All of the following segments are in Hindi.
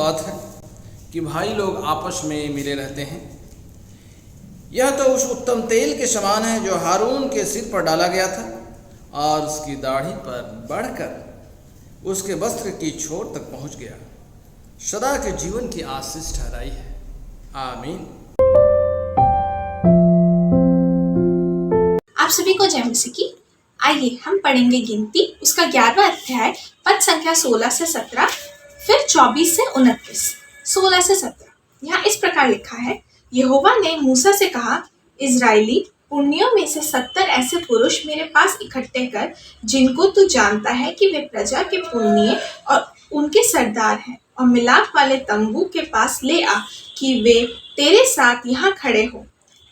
बात है कि भाई लोग आपस में मिले रहते हैं। यह तो उस उत्तम तेल के समान है जो हारून के सिर पर डाला गया था और उसकी दाढ़ी पर बढ़कर उसके वस्त्र की छोर तक पहुंच गया। सदा के जीवन की आशीष ठहराई है। आमीन। आप सभी को जय मसीह की। आइए हम पढ़ेंगे गिनती उसका 11वां अध्याय पद संख्या 16 से 17, फिर 24 से 29। 16 से 17 यहाँ इस प्रकार लिखा है, यहोवा ने मूसा से कहा, इजराइली पुण्यों में से 70 ऐसे पुरुष मेरे पास इकट्ठे कर, जिनको तू जानता है कि वे प्रजा के पुण्य और उनके सरदार हैं, और मिलाप वाले तंबू के पास ले आ कि वे तेरे साथ यहाँ खड़े हो।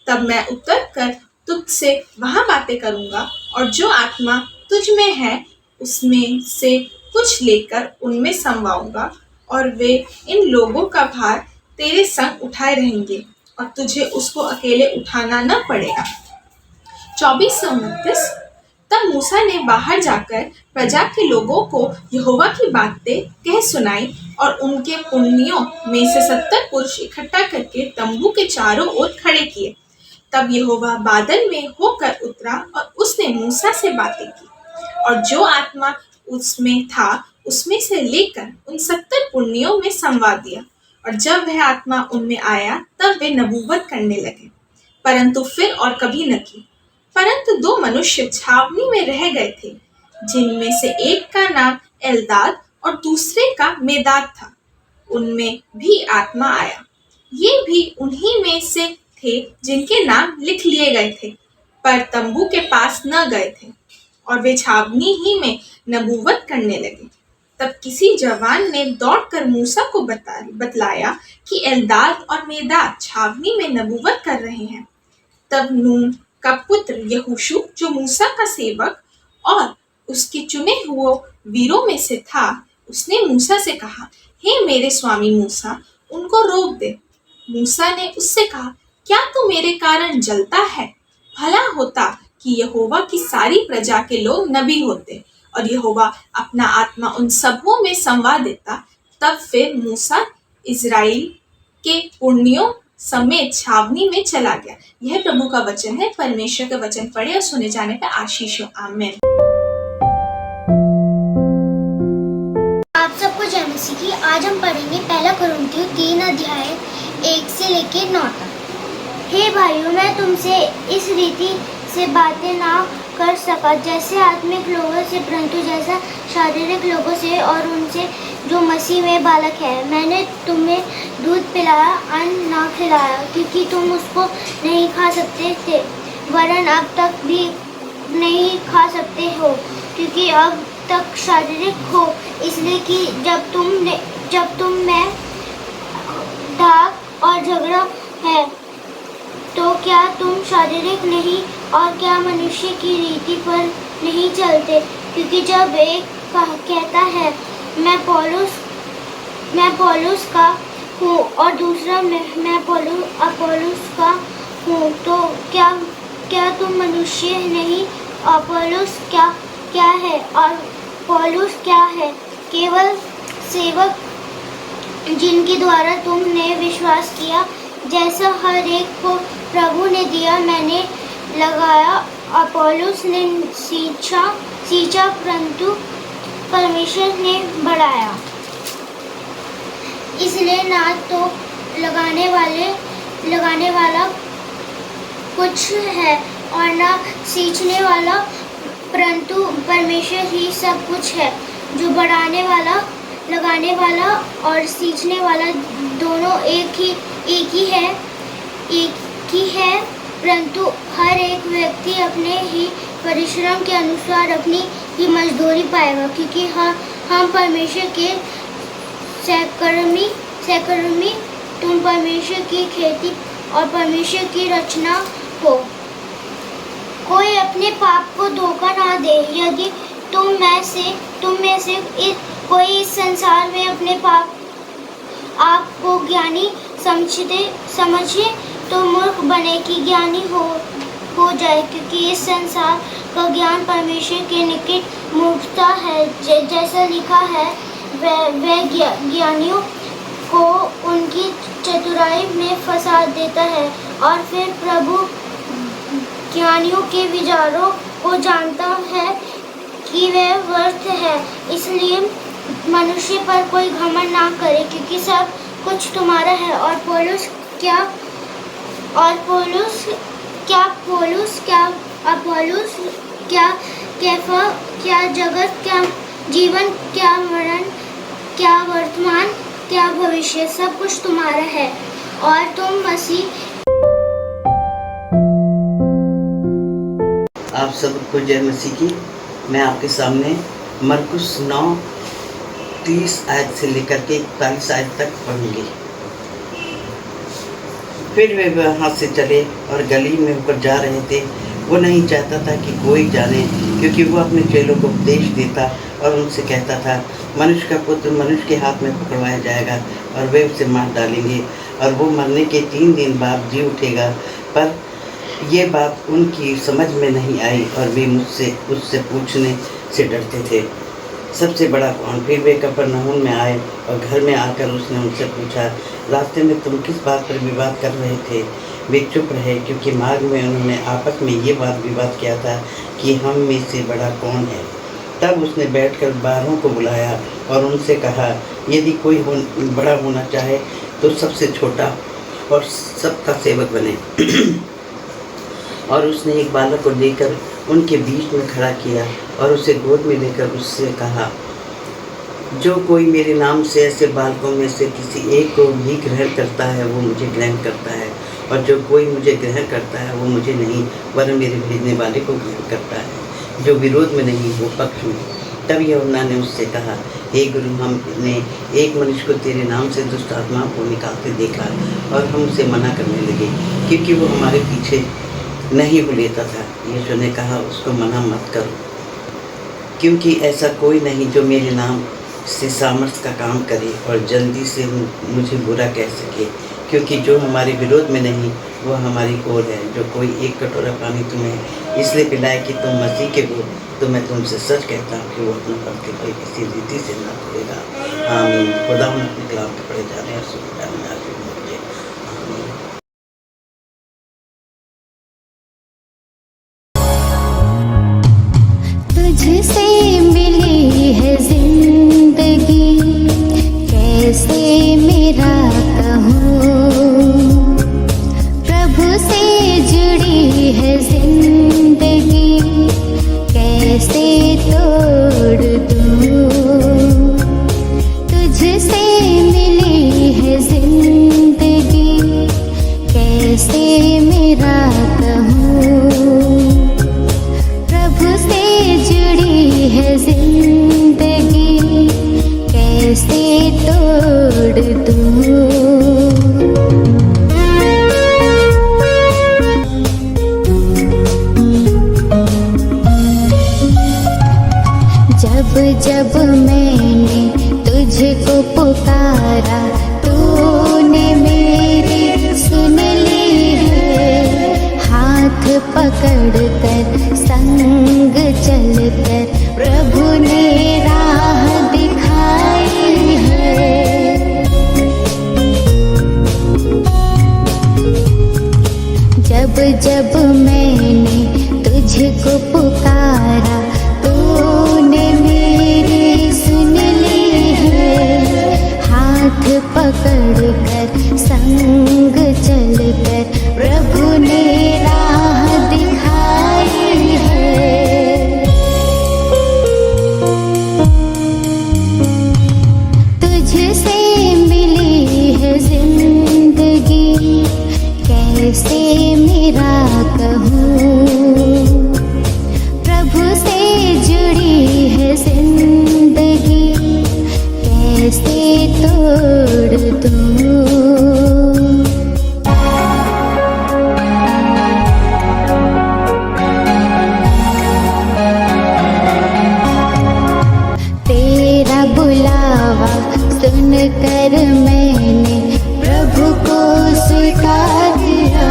तब मैं उतर कर तुझसे वहां बातें करूंगा, और जो आत्मा तुझ में है उसमें से कुछ लेकर उनमें समवाऊंगा, और वे इन लोगों का भार तेरे संग उठाए रहेंगे और तुझे उसको अकेले उठाना न पड़ेगा। 24 से 29। तब मूसा ने बाहर जाकर प्रजा के लोगों को यहोवा की बातें कह सुनाई, और उनके पुण्यों में से 70 पुरुष इकट्ठा करके तंबू के चारों ओर खड़े किए। तब यहोवा बादल में होकर उतरा और उसने मूसा से बातें की, और जो आत्मा उसमें था उसमें से लेकर उन 70 पुण्यों में संवाद दिया। और जब वह आत्मा उनमें आया तब वे नबूवत करने लगे, परंतु फिर और कभी न की। परंतु 2 मनुष्य छावनी में रह गए थे, जिनमें से एक का नाम एल्दाद और दूसरे का मेदाद था। उनमें भी आत्मा आया। ये भी उन्हीं में से थे जिनके नाम लिख लिए गए थे, पर तंबू के पास न गए थे, और वे छावनी ही में नबूवत करने लगे। तब किसी जवान ने दौड़कर मूसा को बतलाया कि एल्दाद और मेदाद छावनी में नबूवत कर रहे हैं। तब नून का पुत्र यहोशू, जो मूसा का सेवक और उसके चुने हुए वीरों में से था, उसने मूसा से कहा, हे मेरे स्वामी मूसा, उनको रोक दे। मूसा ने उससे कहा, क्या तू मेरे कारण जलता है? भला होता कि यहोवा की सारी प्रजा के लोग नबी होते, और यहोवा अपना आत्मा उन सबों में संवाद देता। तब फिर मूसा इजराइल के पुण्यों समेत छावनी में चला गया। यह प्रभु का वचन है। परमेश्वर का वचन पढ़े और सुने जाने पर आशीष हो। आमीन। आप सबको जय मसीह की। आज हम पढ़ेंगे 1 कुरिन्थियों 3 अध्याय 1 से लेकर 9 तक। हे भाइयों, मैं तुमसे इस रीति से बातें ना कर सका जैसे आत्मिक लोगों से, परंतु जैसा शारीरिक लोगों से और उनसे जो मसीह में बालक है। मैंने तुम्हें दूध पिलाया, अन्न ना खिलाया, क्योंकि तुम उसको नहीं खा सकते थे, वरन अब तक भी नहीं खा सकते हो, क्योंकि अब तक शारीरिक हो, इसलिए कि जब तुम में दाग और झगड़ा है, तो क्या तुम शारीरिक नहीं और क्या मनुष्य की रीति पर नहीं चलते? क्योंकि जब एक कहता है मैं पौलुस का हूँ और दूसरा मैं अपोलोस का हूँ, तो क्या तुम मनुष्य नहीं? अपोलोस क्या है और पौलुस क्या है? केवल सेवक जिनके द्वारा तुमने विश्वास किया, जैसा हर एक को प्रभु ने दिया। मैंने लगाया, अपोलोस ने सींचा, परंतु परमेश्वर ने बढ़ाया। इसलिए ना तो लगाने वाला कुछ है और ना सींचने वाला, परंतु परमेश्वर ही सब कुछ है, जो बढ़ाने वाला, लगाने वाला और सींचने वाला दोनों एक ही है, परंतु हर एक व्यक्ति अपने ही परिश्रम के अनुसार अपनी ही मजदूरी पाएगा, क्योंकि हम परमेश्वर के सहकर्मी, तुम परमेश्वर की खेती और परमेश्वर की रचना हो। कोई अपने पाप को धोखा ना दे। यदि तुम में से कोई इस संसार में अपने आप को ज्ञानी समझे तो मूर्ख बने कि ज्ञानी हो जाए, क्योंकि इस संसार का ज्ञान परमेश्वर के निकट मूर्खता है। जैसा लिखा है, वह ज्ञानियों को उनकी चतुराई में फंसा देता है और फिर प्रभु ज्ञानियों के विचारों को जानता है कि वे व्यर्थ है। इसलिए मनुष्य पर कोई घमंड ना करे, क्योंकि सब कुछ तुम्हारा है। और पौलुस क्या अपोलोस, क्या कैफा, क्या जगत, क्या जीवन, क्या मरण, क्या वर्तमान, क्या भविष्य, सब कुछ तुम्हारा है और तुम मसीह। आप सबको जय मसीह की। मैं आपके सामने मरकुस 9:30 आयत से लेकर के 41 आयत तक पढ़ूंगी। फिर वे वहाँ से चले और गली में होकर जा रहे थे। वो नहीं चाहता था कि कोई जाने, क्योंकि वो अपने चेलों को उपदेश देता और उनसे कहता था, मनुष्य का पुत्र मनुष्य के हाथ में पकड़वाया जाएगा और वे उसे मार डालेंगे और वो मरने के 3 दिन बाद जी उठेगा। पर ये बात उनकी समझ में नहीं आई और वे उससे पूछने से डरते थे, सबसे बड़ा कौन। फिर वे कफरनहूम में आए और घर में आकर उसने उनसे पूछा, रास्ते में तुम किस बात पर विवाद कर रहे थे? वे चुप रहे, क्योंकि मार्ग में उन्होंने आपस में ये बात विवाद किया था कि हम में से बड़ा कौन है। तब उसने बैठकर 12 को बुलाया और उनसे कहा, यदि कोई बड़ा होना चाहे तो सबसे छोटा और सबका सेवक बने। और उसने एक बालक को लेकर उनके बीच में खड़ा किया और उसे गोद में लेकर उससे कहा, जो कोई मेरे नाम से ऐसे बालकों में से किसी एक को भी ग्रहण करता है वो मुझे ग्रहण करता है, और जो कोई मुझे ग्रहण करता है वो मुझे नहीं वरन मेरे भेजने वाले को ग्रहण करता है। जो विरोध में नहीं वो पक्ष में। तब यूहन्ना ने उससे कहा, हे गुरु, हमने एक मनुष्य को तेरे नाम से दुष्ट आत्माओं को निकालते देखा और हम उसे मना करने लगे, क्योंकि वो हमारे पीछे नहीं हो लेता था। यीशु ने कहा, उसको मना मत करो, क्योंकि ऐसा कोई नहीं जो मेरे नाम से सामर्थ्य का काम करे और जल्दी से मुझे बुरा कह सके, क्योंकि जो हमारे विरोध में नहीं वो हमारी ओर है। जो कोई एक कटोरा पानी तुम्हें इसलिए पिलाए कि तुम मसीह के हो, तो मैं तुमसे सच कहता हूँ कि वो अपना पद के कोई किसी रीति से न तोड़ेगा। आमीन। खुदा अपने कलाम के पढ़े जाने और सुने जाने में आशीष दीजिए। आमीन। तुझसे मिली है जिंदगी, कैसे मेरा कहूँ, प्रभु से जुड़ी है जिंदगी, कैसे तोड़ दूँ। तुझसे मिली है जिंदगी, कैसे मेरा कहूँ, प्रभु से जुड़ी है जिंदगी, कैसे तोड़ दूँ। जब मैंने तुझको पुकारा, तूने मेरी सुन ली है। हाथ पकड़ कर संग चल कर प्रभु ने राह दिखाई है। जब मैंने तुझको पुकारा, तूने मेरी सुन ली है। हाथ पकड़ कर संग चल कर प्रभु ने राह दिखाई है। तुझसे मिली है जिंदगी, कैसे मेरा कहूँ, प्रभु से जुड़ी है जिंदगी, कैसे तोड़ दूँ। तेरा बुलावा सुनकर मैंने प्रभु को स्वीकार किया।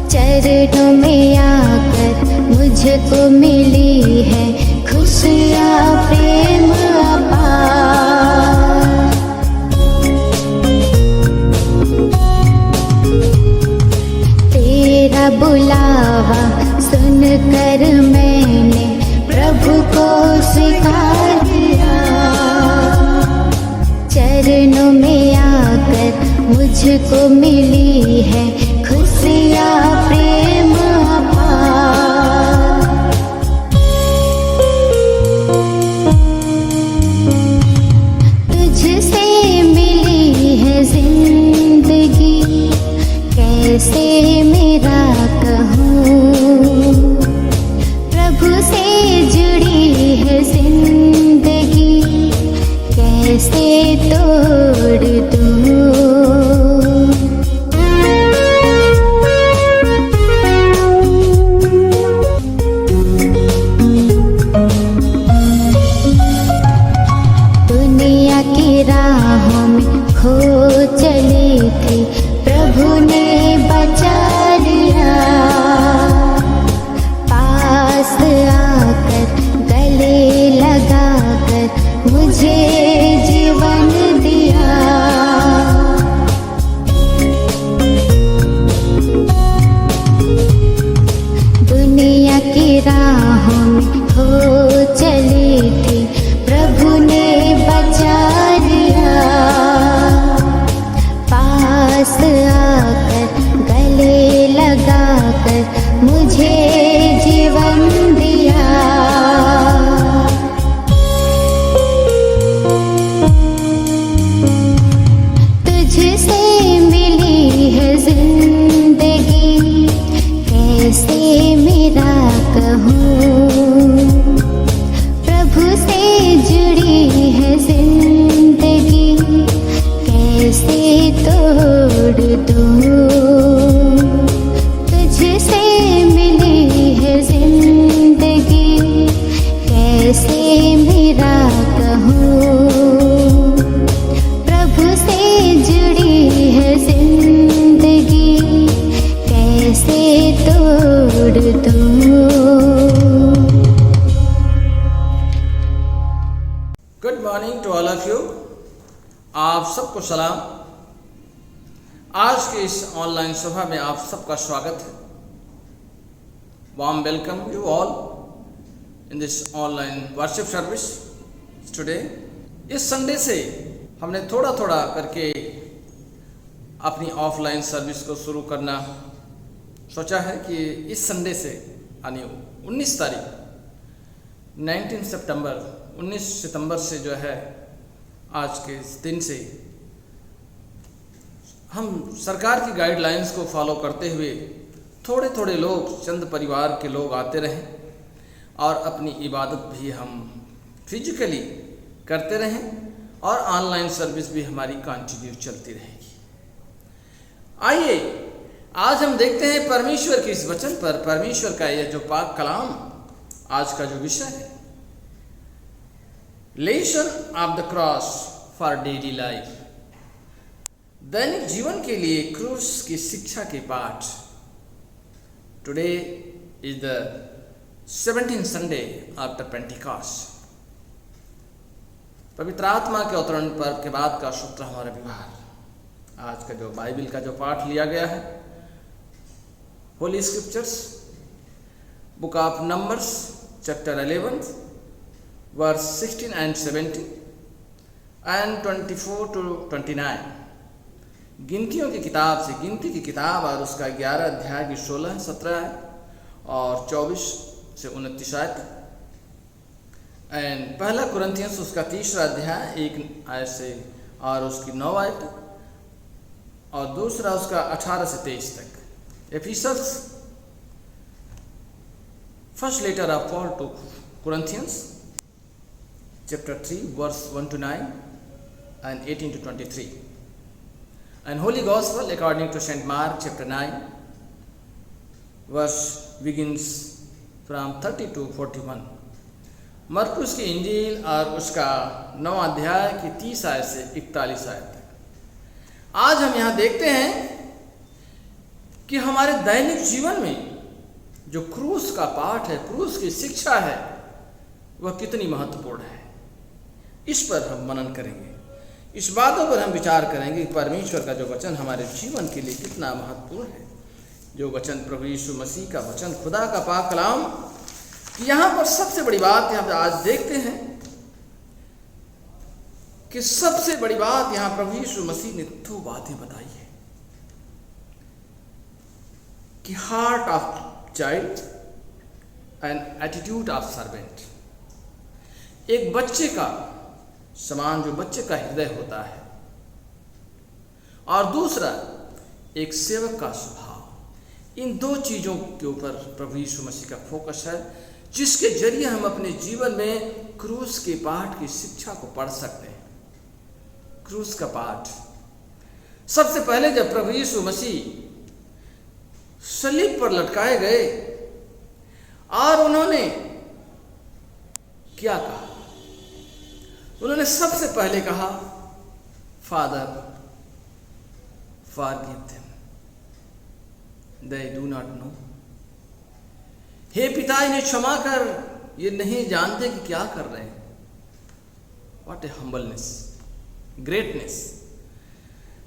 चरणों में आकर मुझको मिली है खुशियाँ प्रेम अपार। तेरा बुलावा सुनकर मैंने प्रभु को स्वीकार किया। चरणों में आकर मुझको मिली है खुशियाँ प्रेम अपार। तुझसे मिली है जिंदगी कैसे मेरा कहूँ, प्रभु से जुड़ी है जिंदगी कैसे तोड़ दूँ। दुनिया की राहों में खो चली थी, प्रभु ने बचा लिया। पास आकर गले लगाकर मुझे जीवन दिया। दुनिया की राहों में खो चली थी, प्रभु ने बचा लिया। पास आकर गले लगाकर मुझे जीवन दिया। तुझसे मिली है जिंदगी कैसे मेरा कहूँ, प्रभु से जुड़ी है जिंदगी कैसे तोड़ दूँ। तुझसे मिली है जिंदगी कैसे मेरा कहूँ, प्रभु से जुड़ी है जिंदगी कैसे तोड़ दूँ। Good morning to all of you. आप सबको सलाम। आज के इस ऑनलाइन सभा में आप सबका स्वागत है। Warm welcome you all in this online worship service today. इस संडे से हमने थोड़ा थोड़ा करके अपनी ऑफलाइन सर्विस को शुरू करना सोचा है कि इस संडे से यानी 19 तारीख 19 सितंबर से जो है आज के इस दिन से हम सरकार की गाइडलाइंस को फॉलो करते हुए थोड़े थोड़े लोग, चंद परिवार के लोग आते रहें और अपनी इबादत भी हम फिजिकली करते रहें और ऑनलाइन सर्विस भी हमारी कंटिन्यू चलती रहेगी। आइए आज हम देखते हैं परमेश्वर के इस वचन पर, परमेश्वर का यह जो पाक कलाम आज का जो विषय है, lesson of the cross for daily life, दैनिक जीवन के लिए क्रूस की शिक्षा के पाठ। Today is the 17th Sunday after Pentecost. पवित्र आत्मा के अवतरण पर्व के बाद का सूत्र हमारा व्यवहार। आज का जो बाइबल का जो पाठ लिया गया है, holy scriptures, book of numbers chapter 11 verse 16 and 17 and 24 to 29। गिनतियों की किताब से, गिनती की किताब और उसका 11 अध्याय की 16, 17 और 24 से 29 आयत। एंड पहला कुरिन्थियंस उसका 3रा अध्याय 1 आयत से और उसकी 9 आयत, और दूसरा उसका 18 से 23 तक। Ephesus, first letter of Paul to Corinthians chapter 3 verse 1 to 9 and 18 to 23, and Holy Gospel according to St. Mark chapter 9 verse begins from 30 to 41। मरकुस की इंजील और उसका 9 अध्याय की 30 आयत से 41 आयत तक। आज हम यहाँ देखते हैं कि हमारे दैनिक जीवन में जो क्रूस का पाठ है, क्रूस की शिक्षा है, वह कितनी महत्वपूर्ण है। इस पर हम मनन करेंगे, इस बातों पर हम विचार करेंगे कि परमेश्वर का जो वचन हमारे जीवन के लिए कितना महत्वपूर्ण है, जो वचन प्रभु यीशु मसीह का वचन, खुदा का पाक कलाम, कि यहाँ पर सबसे बड़ी बात यहाँ पर आज देखते हैं कि सबसे बड़ी बात यहाँ प्रभु यीशु मसीह ने 2 बातें बताई है कि heart of child and attitude of servant. एक बच्चे का समान जो बच्चे का हृदय होता है, और दूसरा एक सेवक का स्वभाव। इन 2 चीज़ों के ऊपर प्रभु यीशु मसीह का फोकस है, जिसके जरिए हम अपने जीवन में क्रूस के पाठ की शिक्षा को पढ़ सकते हैं। क्रूस का पाठ, सबसे पहले जब प्रभु यीशु मसीह सलीब पर लटकाए गए और उन्होंने क्या कहा? उन्होंने सबसे पहले कहा, father forgive them, they do not know. हे पिता, इन्हें क्षमा कर, ये नहीं जानते कि क्या कर रहे हैं। What A humbleness, greatness.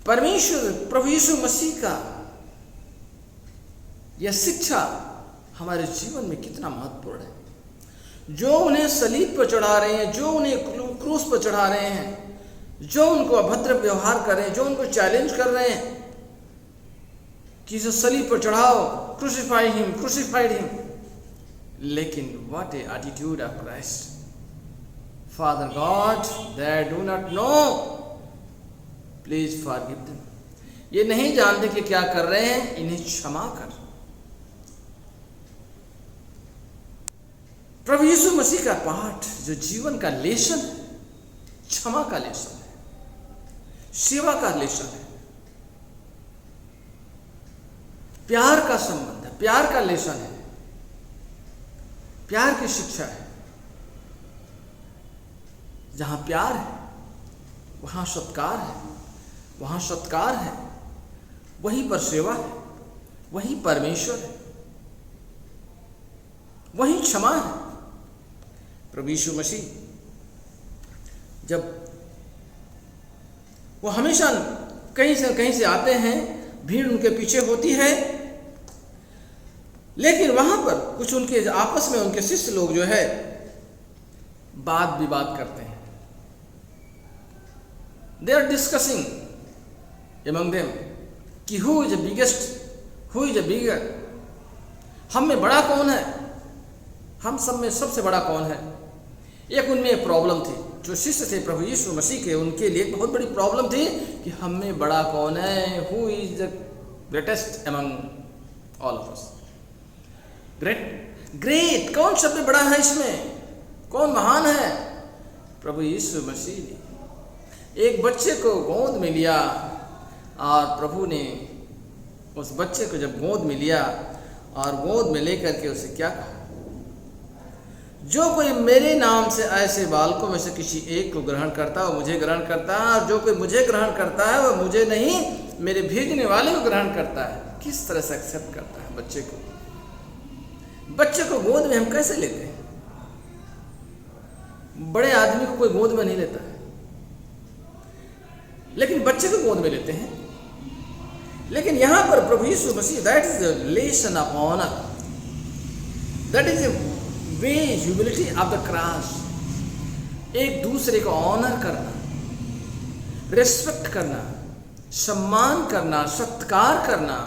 परमेश्वर प्रभु यीशु मसीह का यह शिक्षा हमारे जीवन में कितना महत्वपूर्ण है। जो उन्हें सलीब पर चढ़ा रहे हैं, जो उन्हें क्रूस पर चढ़ा रहे हैं, जो उनको अभद्र व्यवहार कर रहे हैं, जो उनको चैलेंज कर रहे हैं कि इसे सलीब पर चढ़ाओ, क्रूसिफाइड हिम, लेकिन what A attitude of Christ, father God they do not no, please forgive them. ये नहीं जानते कि क्या कर रहे हैं, इन्हें क्षमा कर। प्रभु यीशु मसीह का पाठ जो जीवन का लेसन है, क्षमा का लेसन है, सेवा का लेसन है, प्यार का संबंध है, प्यार का लेसन है, प्यार की शिक्षा है। जहां प्यार है वहां सत्कार है, वहां सत्कार है, वहीं पर सेवा है, वहीं परमेश्वर है, वहीं क्षमा है। प्रभु यीशु मसीह जब वो हमेशा कहीं से आते हैं, भीड़ उनके पीछे होती है, लेकिन वहां पर कुछ उनके आपस में उनके शिष्य लोग जो है वाद विवाद करते हैं। They are discussing among them कि who is the biggest, who is the bigger, हम में बड़ा कौन है, हम सब में सबसे बड़ा कौन है। एक उनमें एक प्रॉब्लम थी, जो शिष्य थे प्रभु यीशु मसीह के, उनके लिए बहुत बड़ी प्रॉब्लम थी कि हम में बड़ा कौन है, who is the greatest among all of us. Great कौन सबसे बड़ा है, इसमें कौन महान है? प्रभु यीशु मसीह ने एक बच्चे को गोद में लिया, और प्रभु ने उस बच्चे को जब गोद में लिया और गोद में लेकर के उसे क्या कहा, जो कोई मेरे नाम से ऐसे बालकों में से किसी एक को ग्रहण करता है वो मुझे ग्रहण करता है, और जो कोई मुझे ग्रहण करता है वह मुझे नहीं मेरे भेजने वाले को ग्रहण करता है। किस तरह से एक्सेप्ट करता है बच्चे को? बच्चे को गोद में हम कैसे लेते हैं? बड़े आदमी को कोई गोद में नहीं लेता है, लेकिन बच्चे को गोद में लेते हैं। लेकिन यहां पर प्रभु यीशु मसीह, that is the lesson of honour, that is the way humility of the cross. एक दूसरे को ऑनर करना, रिस्पेक्ट करना, सम्मान करना, सत्कार करना,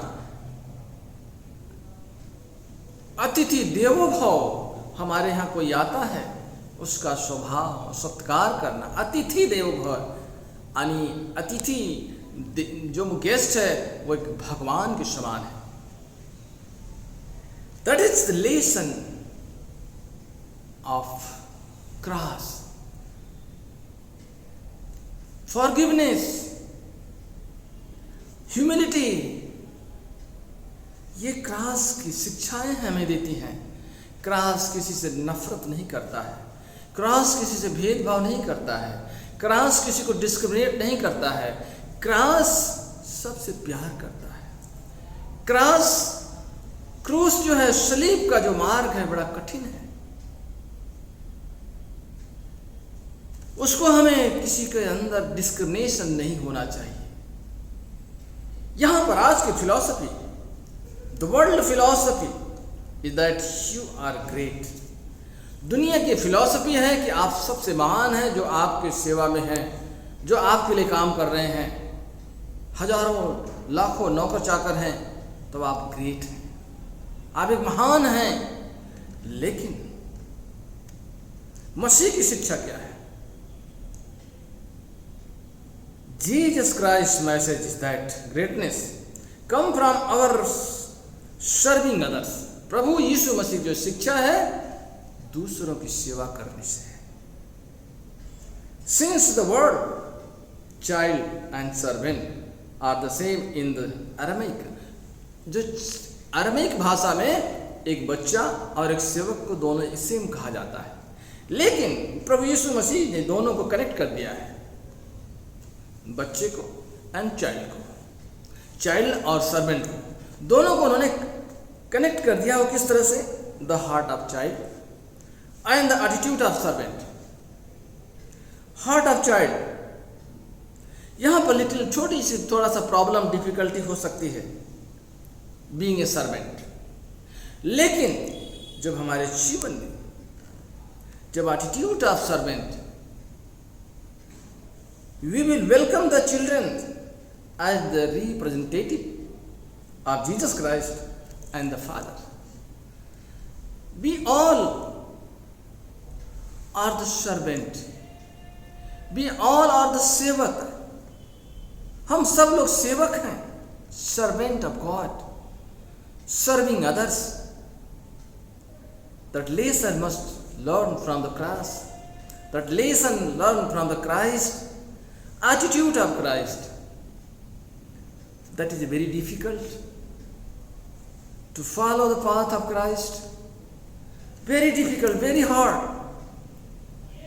अतिथि देवो भव। हमारे यहाँ कोई आता है उसका स्वभाव सत्कार करना, अतिथि देवो भव, यानी अतिथि जो गेस्ट है वो एक भगवान के समान है। That is the lesson of cross. Forgiveness, humility, ये क्रॉस की शिक्षाएं हमें देती हैं। क्रॉस किसी से नफरत नहीं करता है, क्रॉस किसी से भेदभाव नहीं करता है, क्रॉस किसी को डिस्क्रिमिनेट नहीं करता है, क्रॉस सबसे प्यार करता है। क्रूस जो है, सलीब का जो मार्ग है बड़ा कठिन है, उसको हमें किसी के अंदर डिस्क्रिमिनेशन नहीं होना चाहिए। यहां पर आज की philosophy the world philosophy is that you are great. दुनिया की फिलॉसफी है कि आप सबसे महान हैं, जो आपकी सेवा में हैं, जो आपके लिए काम कर रहे हैं। हजारों लाखों नौकर चाकर हैं, तो आप ग्रेट हैं, आप एक महान हैं। लेकिन मसीह की शिक्षा क्या है? Jesus Christ message is that greatness come from our serving others. प्रभु यीशु मसीह जो शिक्षा है दूसरों की सेवा करने से है। Since the word child and servant are the same in the Aramaic, जो अरामीक भाषा में एक बच्चा और एक सेवक को दोनों सेम कहा जाता है, लेकिन प्रभु यीशु मसीह ने दोनों को कनेक्ट कर दिया है, बच्चे को एंड चाइल्ड को, चाइल्ड और सर्वेंट को, दोनों को उन्होंने कनेक्ट कर दिया। वो किस तरह से? The heart of child and the attitude of servant. Heart of child, यहां पर लिटिल छोटी सी थोड़ा सा प्रॉब्लम डिफिकल्टी हो सकती है बीइंग ए सर्वेंट, लेकिन जब हमारे जीवन में जब attitude of servant, we will welcome the children as the representative of Jesus Christ and the Father. We all are the servant. We all are the सेवक। हम सब लोग सेवक हैं, servant of God, serving others. That lesson must learn from the cross. That lesson learned from the Christ. Attitude of Christ, that is very difficult to follow the path of Christ, very difficult, very hard.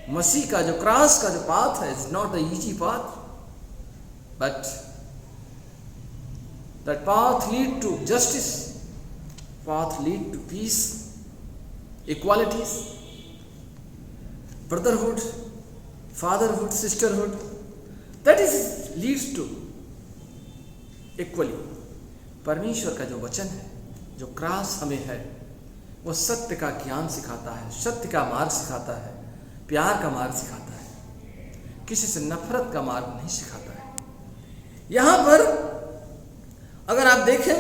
मसीह का जो क्रॉस का जो पाथ है, it's not the easy path, but that path lead to justice, path lead to peace, equalities, brotherhood, fatherhood, sisterhood, that is leads to equally। परमेश्वर का जो वचन है, जो क्रॉस हमें है, वो सत्य का ज्ञान सिखाता है, सत्य का मार्ग सिखाता है, प्यार का मार्ग सिखाता है, किसी से नफरत का मार्ग नहीं सिखाता है। यहां पर अगर आप देखें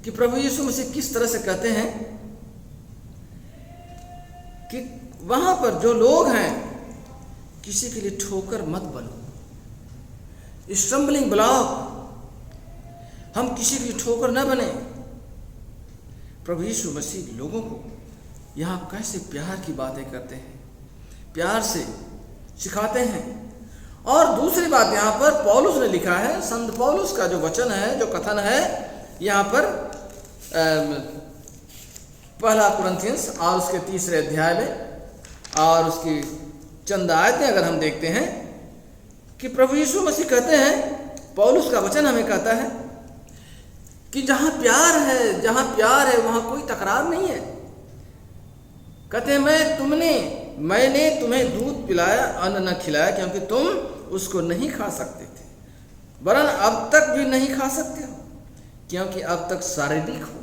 कि प्रभु यीशु मसीह किस तरह से कहते हैं कि वहां पर जो लोग हैं, किसी के लिए ठोकर मत बनो, स्टम्बलिंग ब्लॉक, हम किसी के लिए ठोकर न बने। प्रभु यीशु मसीह लोगों को यहाँ कैसे प्यार की बातें करते हैं, प्यार से सिखाते हैं। और दूसरी बात यहाँ पर पौलुस ने लिखा है, संत पौलुस का जो वचन है, जो कथन है यहाँ पर पहला कुरिन्थियंस और उसके 3 अध्याय में और उसकी चंद आयतें अगर हम देखते हैं कि प्रभु यीशु मसीह कहते हैं, पौलुस का वचन हमें कहता है कि जहां प्यार है वहां कोई तकरार नहीं है। कहते हैं मैंने तुम्हें दूध पिलाया, अन्न न खिलाया, क्योंकि तुम उसको नहीं खा सकते थे, वरन अब तक भी नहीं खा सकते हो, क्योंकि अब तक शारीरिक हो,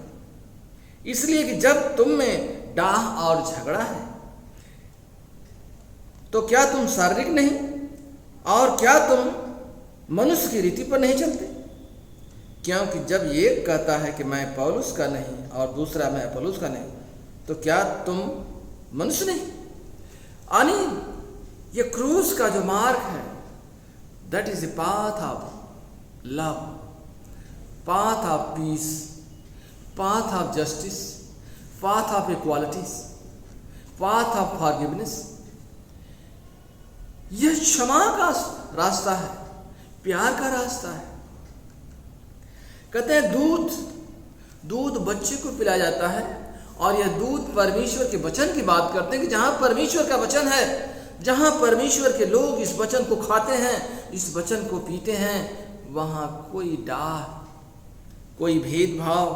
इसलिए कि जब तुम में डाह और झगड़ा है तो क्या तुम शारीरिक नहीं, और क्या तुम मनुष्य की रीति पर नहीं चलते? क्योंकि जब एक कहता है कि मैं पौलुस का नहीं और दूसरा मैं अपोलोस का नहीं, तो क्या तुम मनुष्य नहीं? यानी ये क्रूस का जो मार्ग है, that is a path of love, path of peace, path of justice, path of equalities, path of forgiveness. यह क्षमा का रास्ता है, प्यार का रास्ता है। कहते हैं दूध बच्चे को पिलाया जाता है, और यह दूध परमेश्वर के वचन की बात करते हैं कि जहां परमेश्वर का वचन है, जहां परमेश्वर के लोग इस वचन को खाते हैं, इस वचन को पीते हैं, वहां कोई डाह, कोई भेदभाव,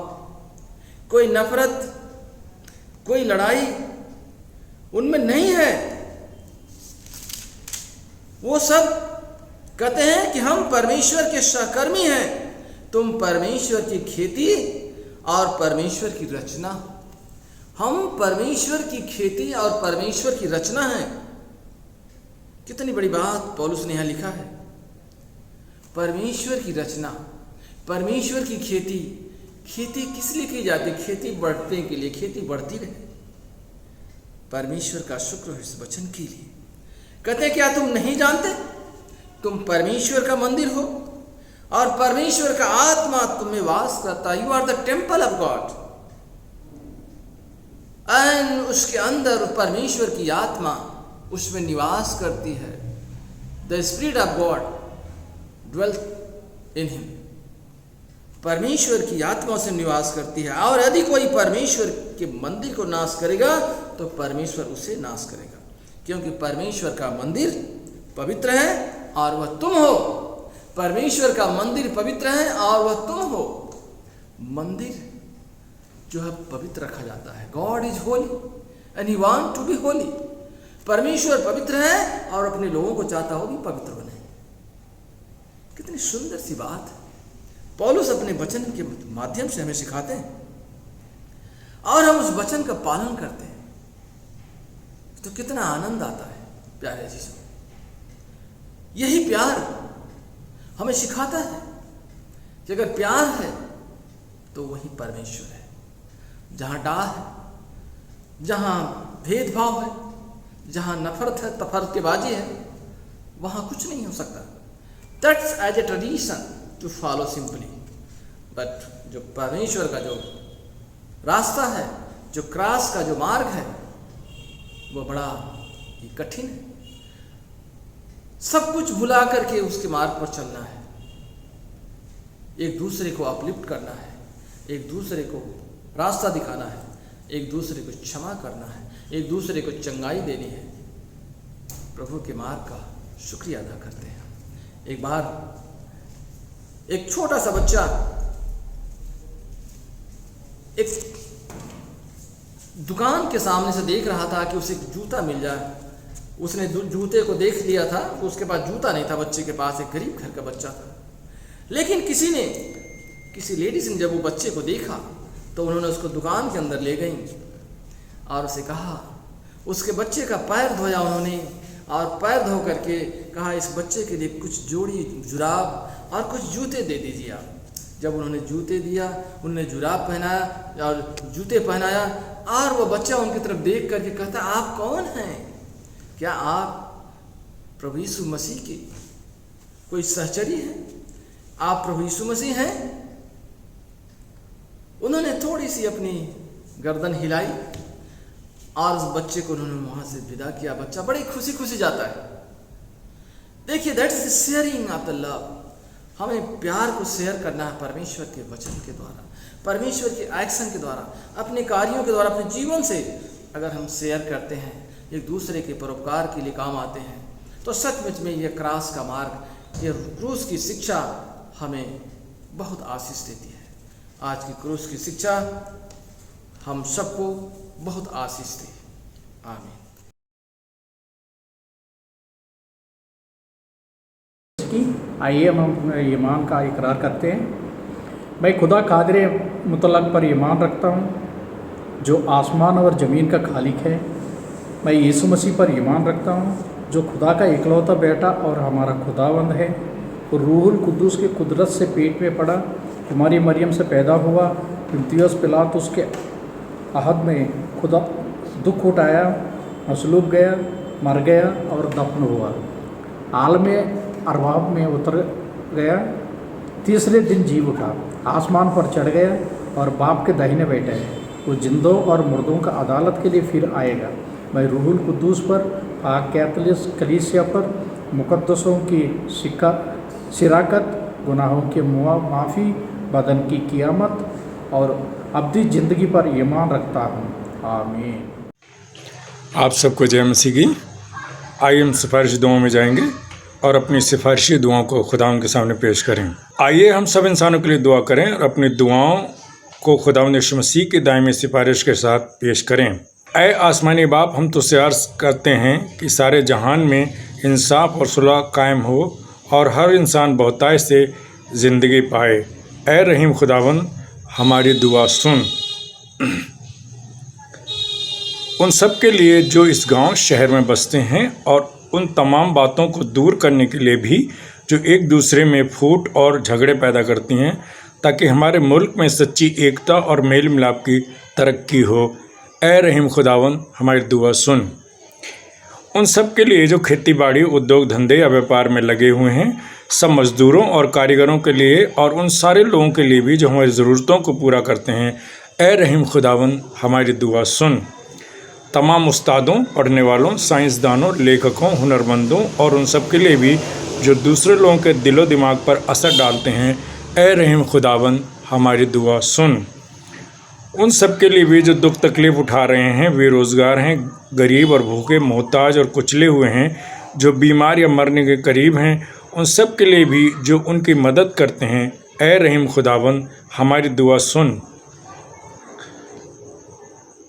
कोई नफरत, कोई लड़ाई उनमें नहीं है। वो सब कहते हैं कि हम परमेश्वर के सहकर्मी हैं, तुम परमेश्वर की खेती और परमेश्वर की रचना। हम परमेश्वर की खेती और परमेश्वर की रचना हैं। कितनी बड़ी बात पौलुस ने यहाँ लिखा है। परमेश्वर की रचना, परमेश्वर की खेती। खेती किस लिए की जाती है? खेती बढ़ने के लिए, खेती बढ़ती रहे। परमेश्वर का शुक्र हो इस वचन के लिए। कहते हैं क्या तुम नहीं जानते तुम परमेश्वर का मंदिर हो और परमेश्वर का आत्मा तुम में वास करता है। You are the temple of God. And उसके अंदर परमेश्वर की आत्मा उसमें निवास करती है। The spirit of God dwelleth in him. परमेश्वर की आत्मा से निवास करती है। और यदि कोई परमेश्वर के मंदिर को नाश करेगा तो परमेश्वर उसे नाश करेगा, क्योंकि परमेश्वर का मंदिर पवित्र है और वह तुम हो। परमेश्वर का मंदिर पवित्र है और वह तुम हो। मंदिर जो है पवित्र रखा जाता है। God is holy and he want to be holy. परमेश्वर पवित्र है और अपने लोगों को चाहता हो भी पवित्र बने। कितनी सुंदर सी बात है। पौलुस अपने वचन के माध्यम से हमें सिखाते हैं और हम उस वचन का पालन करते हैं तो कितना आनंद आता है। प्यारे चीजों, यही प्यार हमें सिखाता है कि अगर प्यार है तो वही परमेश्वर है। जहां डाह है, जहां भेदभाव है, जहां नफरत है, तफरकेबाजी है, वहां कुछ नहीं हो सकता। That's as a tradition to follow simply. But जो परमेश्वर का जो रास्ता है, जो क्रॉस का जो मार्ग है, वो बड़ा ही कठिन है। सब कुछ भुला करके उसके मार्ग पर चलना है। एक दूसरे को अपलिफ्ट करना है, एक दूसरे को रास्ता दिखाना है, एक दूसरे को क्षमा करना है, एक दूसरे को चंगाई देनी है। प्रभु के मार्ग का शुक्रिया अदा करते हैं। एक बार एक छोटा सा बच्चा एक दुकान के सामने से देख रहा था कि उसे जूता मिल जाए। उसने जूते को देख लिया था, तो उसके पास जूता नहीं था। बच्चे के पास, एक गरीब घर का बच्चा था। लेकिन किसी लेडीज ने जब वो बच्चे को देखा तो उन्होंने उसको दुकान के अंदर ले गई और उसे कहा, उसके बच्चे का पैर धोया उन्होंने और पैर धो करके कहा, इस बच्चे के लिए कुछ जोड़ी जुराब और कुछ जूते दे दीजिए आप। जब उन्होंने जूते दिया, उन्होंने जुराब पहनाया और जूते पहनाया और वो बच्चा उनकी तरफ देख करके कहता, आप कौन हैं? क्या आप प्रभु यीशु मसीह के कोई सहचरी हैं? आप प्रभु यीशु मसीह हैं? उन्होंने थोड़ी सी अपनी गर्दन हिलाई और उस बच्चे को उन्होंने वहां से विदा किया। बच्चा बड़ी खुशी खुशी जाता है। देखिए, that's the sharing of the love. हमें प्यार को शेयर करना है परमेश्वर के वचन के द्वारा, परमेश्वर के एक्शन के द्वारा, अपने कार्यों के द्वारा, अपने जीवन से। अगर हम शेयर करते हैं, एक दूसरे के परोपकार के लिए काम आते हैं, तो सचमुच में यह क्रॉस का मार्ग, यह क्रूस की शिक्षा हमें बहुत आशीष देती है। आज की क्रूस की शिक्षा हम सबको बहुत आशीष दे। आमीन। आइए हम अपने ईमान का इकरार करते हैं। मैं खुदा कादिर मुतलक पर ईमान रखता हूँ जो आसमान और ज़मीन का खालिक है। मैं यीशु मसीह पर ईमान रखता हूँ जो खुदा का इकलौता बेटा और हमारा खुदावंद है। और रूहुल कुद्दूस के कुदरत से पेट में पड़ा, हमारी मरियम से पैदा हुआ, पुन्तियुस पिलातुस के अहद में खुदा दुख उठाया, मसलूब गया, मर गया और दफन हुआ, आलम अरवाब में उतर गया, तीसरे दिन जी उठा, आसमान पर चढ़ गया और बाप के दाहिने बैठा है। वो जिंदों और मुर्दों का अदालत के लिए फिर आएगा। मैं रूहुल कुद्दूस पर, पाक कैथोलिक कलीसिया पर, मुकद्दसों की शिराकत, गुनाहों के माफ़ी, बदन की क़ियामत और अब्दी ज़िंदगी पर ईमान रखता हूँ। आमीन। आप सबको जय मसीह की। आइए हम सिफारिशी दुआओं में जाएंगे और अपनी सिफारिशी दुआओं को खुदावंद के सामने पेश करें। आइए हम सब इंसानों के लिए दुआ करें और अपनी दुआओं को खुदावंद यीशु मसीह की दायमी सिफारिश के साथ पेश करें। ऐ आसमानी बाप, हम तुझसे अर्ज़ करते हैं कि सारे जहान में इंसाफ और सुलह कायम हो और हर इंसान बहुतायत से ज़िंदगी पाए। ऐ रहीम खुदावंद, हमारी दुआ सुन। उन सब के लिए जो इस गांव शहर में बसते हैं और उन तमाम बातों को दूर करने के लिए भी जो एक दूसरे में फूट और झगड़े पैदा करती हैं, ताकि हमारे मुल्क में सच्ची एकता और मेल मिलाप की तरक्की हो। ऐ रहीम खुदावन हमारी दुआ सुन। उन सब के लिए जो खेती बाड़ी, उद्योग धंधे या व्यापार में लगे हुए हैं, सब मज़दूरों और कारीगरों के लिए और उन सारे लोगों के लिए भी जो हमारी ज़रूरतों को पूरा करते हैं। ऐ रहीम खुदावन हमारी दुआ सुन। तमाम उस्तादों, पढ़ने वालों, साइंसदानों, लेखकों, हुनरमंदों और उन सब के लिए भी जो दूसरे लोगों के दिलो दिमाग पर असर डालते हैं। ऐ रहीम खुदावन हमारी दुआ सुन। उन सब के लिए भी जो दुख तकलीफ़ उठा रहे हैं, बेरोज़गार हैं, गरीब और भूखे, मोहताज और कुचले हुए हैं, जो बीमार या मरने के करीब हैं, उन सब के लिए भी जो उनकी मदद करते हैं। ऐ रहीम खुदावन हमारी दुआ सुन।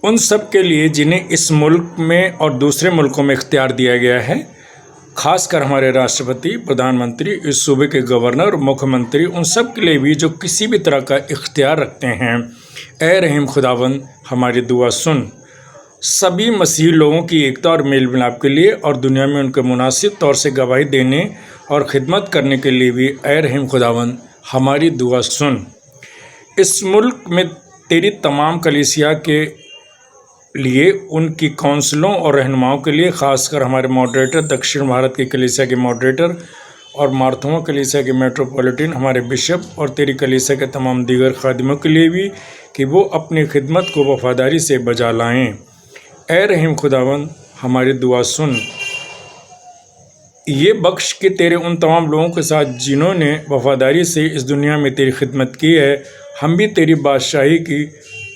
उन सब के लिए जिन्हें इस मुल्क में और दूसरे मुल्कों में इख्तियार दिया गया है, ख़ासकर हमारे राष्ट्रपति, प्रधानमंत्री, इस सूबे के गवर्नर, मुख्यमंत्री, उन सब के लिए भी जो किसी भी तरह का इख्तियार रखते हैं। ऐ रहीम खुदावन हमारी दुआ सुन। सभी मसीही लोगों की एकता और मेल मिलाप के लिए और दुनिया में उनके मुनासिब तौर से गवाही देने और ख़िदमत करने के लिए भी ऐ रहीम खुदावन हमारी दुआ सुन। इस मुल्क में तेरी तमाम कलीसिया के लिए, उनकी काउंसिलों और रहनुमाओं के लिए, ख़ासकर हमारे मॉडरेटर, दक्षिण भारत की कलीसिया के मॉडरेटर और मार्थोमा कलीसिया के मेट्रोपॉलिटन, हमारे बिशप और तेरी कलीसिया के तमाम दीगर खादिमों के लिए भी, कि वो अपनी खिदमत को वफ़ादारी से बजा लाएँ। ऐ रहीम खुदावन हमारी दुआ सुन। ये बख्श कि तेरे उन तमाम लोगों के साथ जिन्होंने वफ़ादारी से इस दुनिया में तेरी खिदमत की है, हम भी तेरी बादशाही की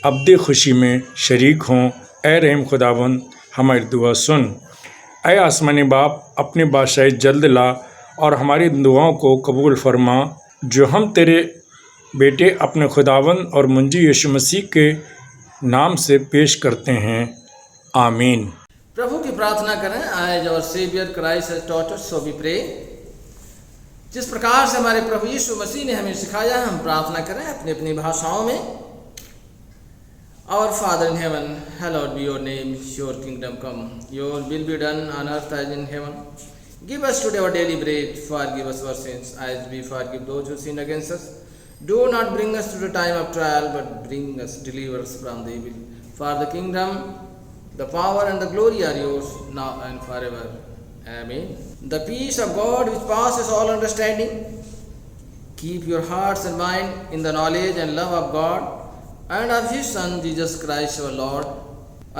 अब्दी खुशी में शरीक हों। ऐ रहीम खुदावन हमारी दुआ सुन। ऐ आसमानी बाप, अपनी बादशाही जल्द ला और हमारी दुआओं को कबूल फरमा, जो हम तेरे बेटे अपने खुदावन और मुंजी यीशु मसीह के नाम से पेश करते हैं। आमीन। प्रभु की प्रार्थना करें। As our saviour Christ has taught us, so we pray. जिस प्रकार से हमारे प्रभु यीशु मसीह ने हमें सिखाया, हम प्रार्थना करें अपनी अपनी भाषाओं में। Our Father in heaven, hallowed be your name, your kingdom come, your will be done on earth as in heaven. Give us today our daily bread, forgive us our sins as we forgive those who sin against us. Do not bring us to the time of trial, but deliver us from the evil. For the kingdom, the power and the glory are yours, now and forever. Amen. The peace of God which passes all understanding, keep your hearts and mind in the knowledge and love of God and of His Son, Jesus Christ our Lord.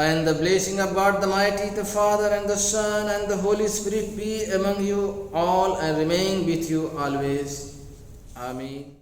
And the blessing of God the Mighty, the Father and the Son and the Holy Spirit be among you all and remain with you always. Amen.